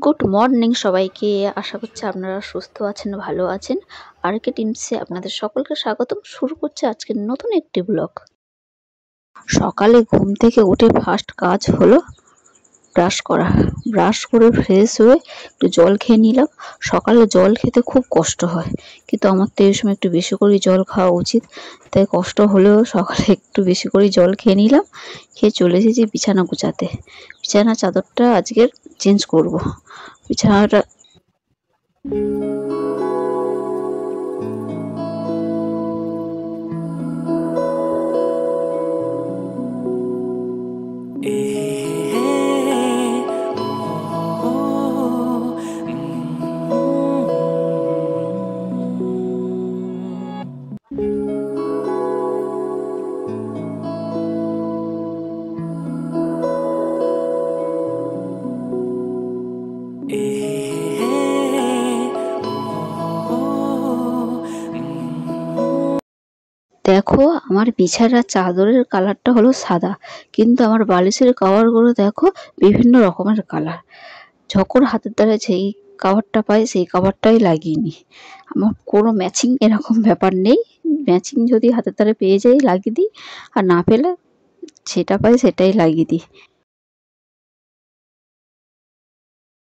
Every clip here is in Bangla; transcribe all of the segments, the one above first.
গুড মর্নিং সবাইকে। আশা করছি আপনারা সুস্থ আছেন, ভালো আছেন। আরকে টিমসে আপনাদের সকলকে স্বাগতম। শুরু করছে আজকের নতুন একটি ব্লগ। সকালে ঘুম থেকে উঠে ফার্স্ট কাজ হলো ব্রাশ করা। ব্রাশ করে ফ্রেশ হয়ে একটু জল খেয়ে নিলাম। সকালে জল খেতে খুব কষ্ট হয়, কিন্তু আমার তো এই সময় একটু বেশি করে জল খাওয়া উচিত, তাই কষ্ট হলেও সকালে একটু বেশি করে জল খেয়ে নিলাম। খেয়ে চলে এসেছি বিছানা গুছাতে। বিছানা চাদরটা আজকের চেঞ্জ করব। বিছানাটা দেখো, আমার বিছানার চাদরের কালারটা হলো সাদা, কিন্তু আমার বালিশের কভারগুলো দেখো বিভিন্ন রকমের কালার। যখন হাতের দ্বারা যেই কভারটা পাই সেই কভারটাই লাগিয়ে নিই। আমার কোনো ম্যাচিং এরকম ব্যাপার নেই। ম্যাচিং যদি হাতের দ্বারা পেয়ে যাই লাগিয়ে দিই, আর না পেলে যেটা পাই সেটাই লাগিয়ে দিই।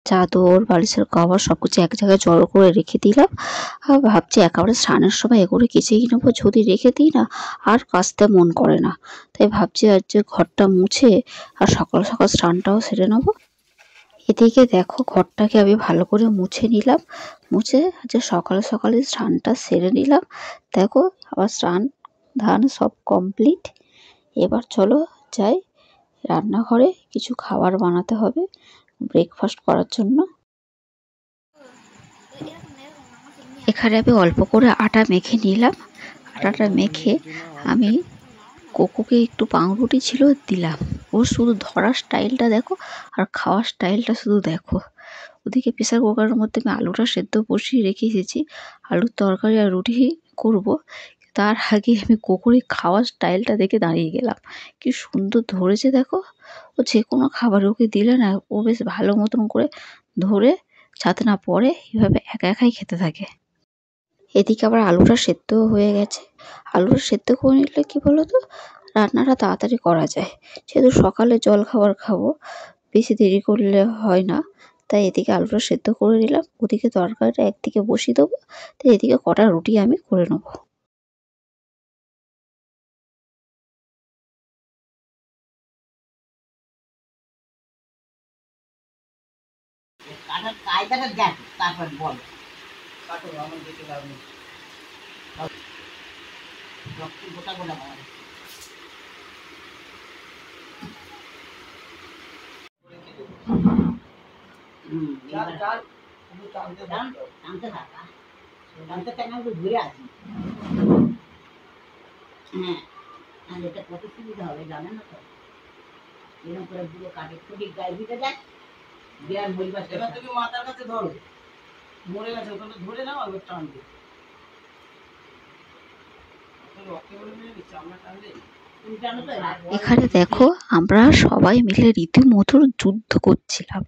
চাদর, বালিশের কভার সবকিছু এক জায়গায় জড়ো করে রেখে দিলাম। আর ভাবছি একেবারে স্নানের সময় এগুলো কেচেই নেবো, যদি রেখে দিই না আর কাচতে মন করে না। তাই ভাবছি আজ যে ঘরটা মুছে আর সকাল সকাল স্নানটাও সেরে নেবো। এদিকে দেখো, ঘরটাকে আমি ভালো করে মুছে নিলাম। মুছে যে সকালে সকালে স্নানটা সেরে নিলাম। দেখো, আবার স্নান ধান সব কমপ্লিট। এবার চলো যাই রান্নাঘরে, কিছু খাবার বানাতে হবে ব্রেকফাস্ট করার জন্য। এখানে আমি অল্প করে আটা মেখে নিলাম। আটাটা মেখে আমি কোকোকে একটু পাউরুটি ছিল দিলাম। ওর শুধু ধরার স্টাইলটা দেখো আর খাওয়ার স্টাইলটা শুধু দেখো। ওদিকে প্রেসার কুকারের মধ্যে আমি আলুটা সেদ্ধ বসিয়ে রেখে এসেছি। আলুর তরকারি আর রুটি করব। তার আগে আমি কোকোর খাওয়ার স্টাইলটা দেখে দাঁড়িয়ে গেলাম। কি সুন্দর ধরেছে দেখো। ও যে কোনো খাবার ওকে দিলে না, ও বেশ ভালো মতন করে ধরে যাতে না পড়ে এভাবে একা একাই খেতে থাকে। এদিকে আবার আলুটা সেদ্ধ হয়ে গেছে। আলুটা সেদ্ধ করে নিলে কি বলো তো, রান্নাটা তাড়াতাড়ি করা যায়। যেহেতু সকালে জল খাবার খাবো, বেশি দেরি করলে হয় না। তাই এদিকে আলুটা সেদ্ধ করে নিলাম, ওদিকে তরকারিটা একদিকে বসিয়ে দেবো। তাই এদিকে কটা রুটি আমি করে নেবো। ঘুরে আসি। হ্যাঁ, আর এটা কত সুবিধা হবে জানেন না তো। এরকম করে পুরো কাটে খুঁটি গায়ে দিতে যায়। বিরাট বইবাস এবার তুমি মাথার কাছে ধরো, মরে গেছে ওখানে ধরে নাও আর টান দিও। এখানে দেখো, আমরা সবাই মিলে রীতিমতো যুদ্ধ করছিলাম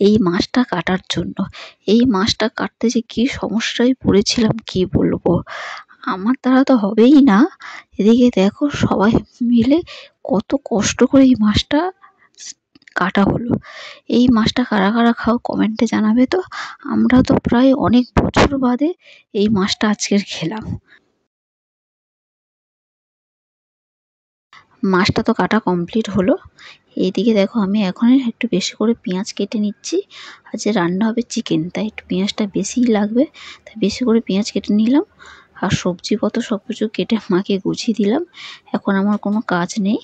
এই মাছটা কাটার জন্য। এই মাছটা কাটতে যে কি সমস্যায় পড়েছিলাম কি বলবো। আমার দ্বারা তো হবেই না। এদিকে দেখো, সবাই মিলে কত কষ্ট করে এই মাছটা কাটা হলো। এই মাছটা কারা কারা খাও কমেন্টে জানাবে তো। আমরা তো প্রায় অনেক বছর বাদে এই মাছটা আজকের খেলাম। মাছটা তো কাটা কমপ্লিট হলো। এইদিকে দেখো, আমি এখন একটু বেশি করে পেঁয়াজ কেটে নিচ্ছি। আর যে রান্না হবে চিকেন, তাই একটু পেঁয়াজটা বেশিই লাগবে, তাই বেশি করে পেঁয়াজ কেটে নিলাম। আর সবজিপত্র সব কিছু কেটে মাকে গুছিয়ে দিলাম। এখন আমার কোনো কাজ নেই,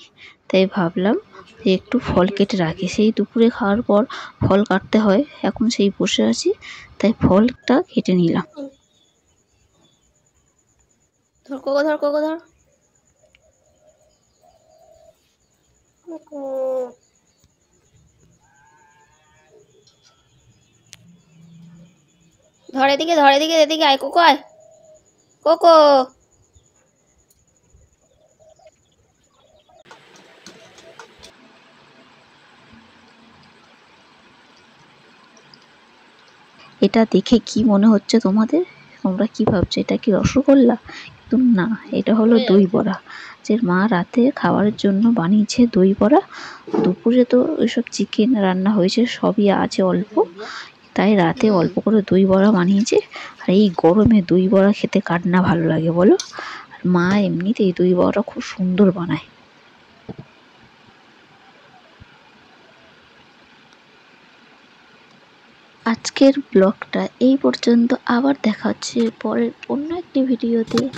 তাই ভাবলাম যে একটু ফল কেটে রাখি। সেই দুপুরে খাওয়ার পর ফল কাটতে হয়, এখন সেই বসে আছি, তাই ফলটা কেটে নিলাম। ধর কোকো, ধর কোকো, ধর। ধর এদিকে, ধর এদিকে, এদিকে আয় কোকো, আয় কোকো। এটা দেখে কি মনে হচ্ছে তোমাদের? তোমরা কি ভাবছো এটা কি রসগোল্লা? কিন্তু না, এটা হলো দই বড়া। যে মা রাতে খাওয়ার জন্য বানিয়েছে দই বড়া। দুপুরে তো ওইসব চিকেন রান্না হয়েছে, সবই আছে অল্প, তাই রাতে অল্প করে দই বড়া বানিয়েছে। আর এই গরমে দই বড়া খেতে কার না ভালো লাগে বলো? আর মা এমনিতেই দই বড়া খুব সুন্দর বানায়। আজকের ব্লগটা এই পর্যন্ত, আবার দেখা হচ্ছে পরের অন্য একটি ভিডিওতে।